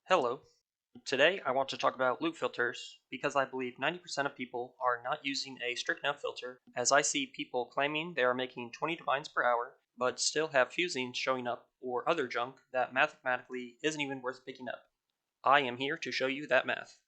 Hello. Today I want to talk about loop filters because I believe 90% of people are not using a strict enough filter, as I see people claiming they are making 20 divines per hour but still have fusings showing up or other junk that mathematically isn't even worth picking up. I am here to show you that math.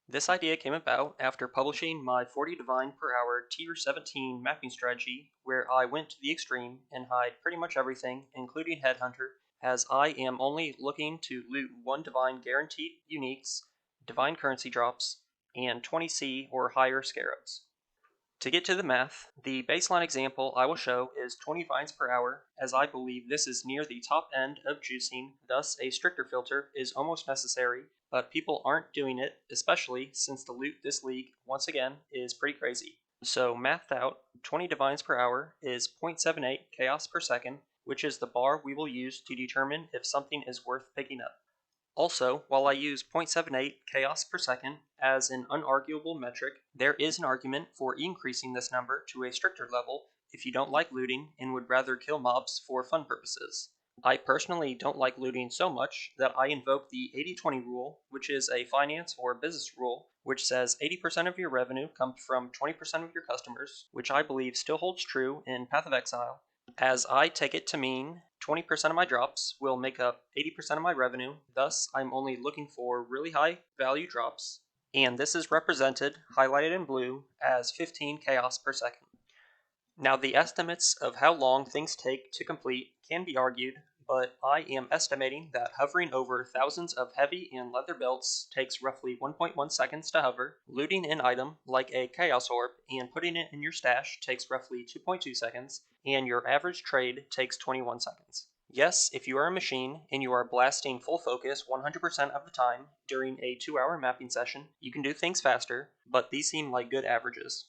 This idea came about after publishing my 40 divine per hour tier 17 mapping strategy, where I went to the extreme and hide pretty much everything, including Headhunter, as I am only looking to loot 1 divine guaranteed uniques, divine currency drops, and 20 C or higher scarabs. To get to the math, the baseline example I will show is 20 vines per hour, as I believe this is near the top end of juicing, thus a stricter filter is almost necessary, but people aren't doing it, especially since the loot this league, once again, is pretty crazy. So mathed out, 20 divines per hour is 0.78 chaos per second, which is the bar we will use to determine if something is worth picking up. Also, while I use 0.78 chaos per second as an unarguable metric, there is an argument for increasing this number to a stricter level if you don't like looting and would rather kill mobs for fun purposes. I personally don't like looting so much that I invoke the 80-20 rule, which is a finance or business rule, which says 80% of your revenue comes from 20% of your customers, which I believe still holds true in Path of Exile, as I take it to mean 20% of my drops will make up 80% of my revenue, thus I'm only looking for really high value drops, and this is represented, highlighted in blue, as 15 chaos per second. Now the estimates of how long things take to complete can be argued, but I am estimating that hovering over thousands of heavy and leather belts takes roughly 1.1 seconds to hover, looting an item like a chaos orb and putting it in your stash takes roughly 2.2 seconds, and your average trade takes 21 seconds. Yes, if you are a machine and you are blasting full focus 100% of the time during a 2-hour mapping session, you can do things faster, but these seem like good averages.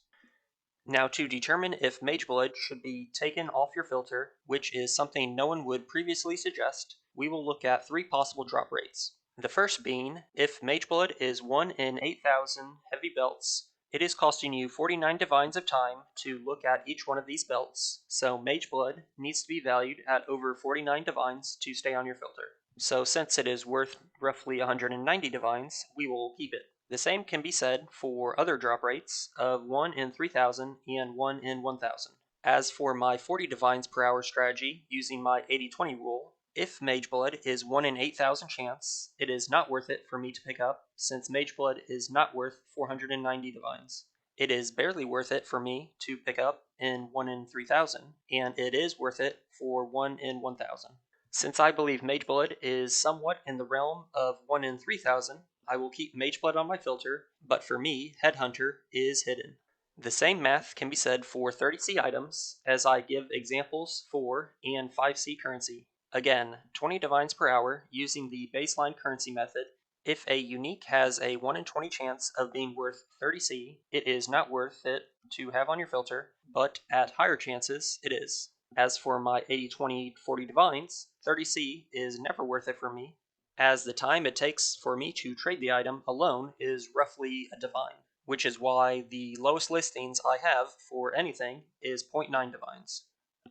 Now, to determine if Mageblood should be taken off your filter, which is something no one would previously suggest, we will look at 3 possible drop rates. The first being, if Mageblood is 1 in 8,000 heavy belts, it is costing you 49 divines of time to look at each one of these belts, so Mageblood needs to be valued at over 49 divines to stay on your filter. So since it is worth roughly 190 divines, we will keep it. The same can be said for other drop rates of 1 in 3,000 and 1 in 1,000. As for my 40 divines per hour strategy using my 80-20 rule, if Mageblood is 1 in 8,000 chance, it is not worth it for me to pick up, since Mageblood is not worth 490 divines. It is barely worth it for me to pick up in 1 in 3,000, and it is worth it for 1 in 1,000. Since I believe Mageblood is somewhat in the realm of 1 in 3,000, I will keep Mageblood on my filter, but for me, Headhunter is hidden. The same math can be said for 30C items, as I give examples for and 5C currency. Again, 20 divines per hour using the baseline currency method. If a unique has a 1 in 20 chance of being worth 30C, it is not worth it to have on your filter, but at higher chances, it is. As for my 80-20-40 divines, 30C is never worth it for me, as the time it takes for me to trade the item alone is roughly a divine, which is why the lowest listings I have for anything is 0.9 divines.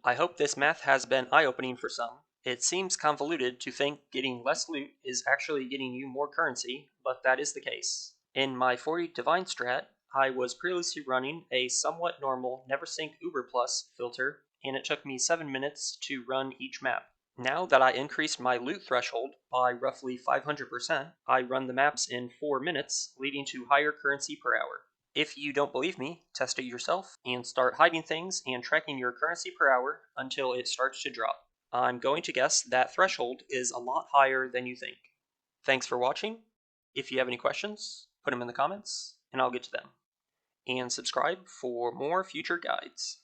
I hope this math has been eye-opening for some. It seems convoluted to think getting less loot is actually getting you more currency, but that is the case. In my 40 divine strat, I was previously running a somewhat normal Never Sync Uber Plus filter, and it took me 7 minutes to run each map. Now that I increased my loot threshold by roughly 500%, I run the maps in 4 minutes, leading to higher currency per hour. If you don't believe me, test it yourself and start hiding things and tracking your currency per hour until it starts to drop. I'm going to guess that threshold is a lot higher than you think. Thanks for watching. If you have any questions, put them in the comments and I'll get to them. And subscribe for more future guides.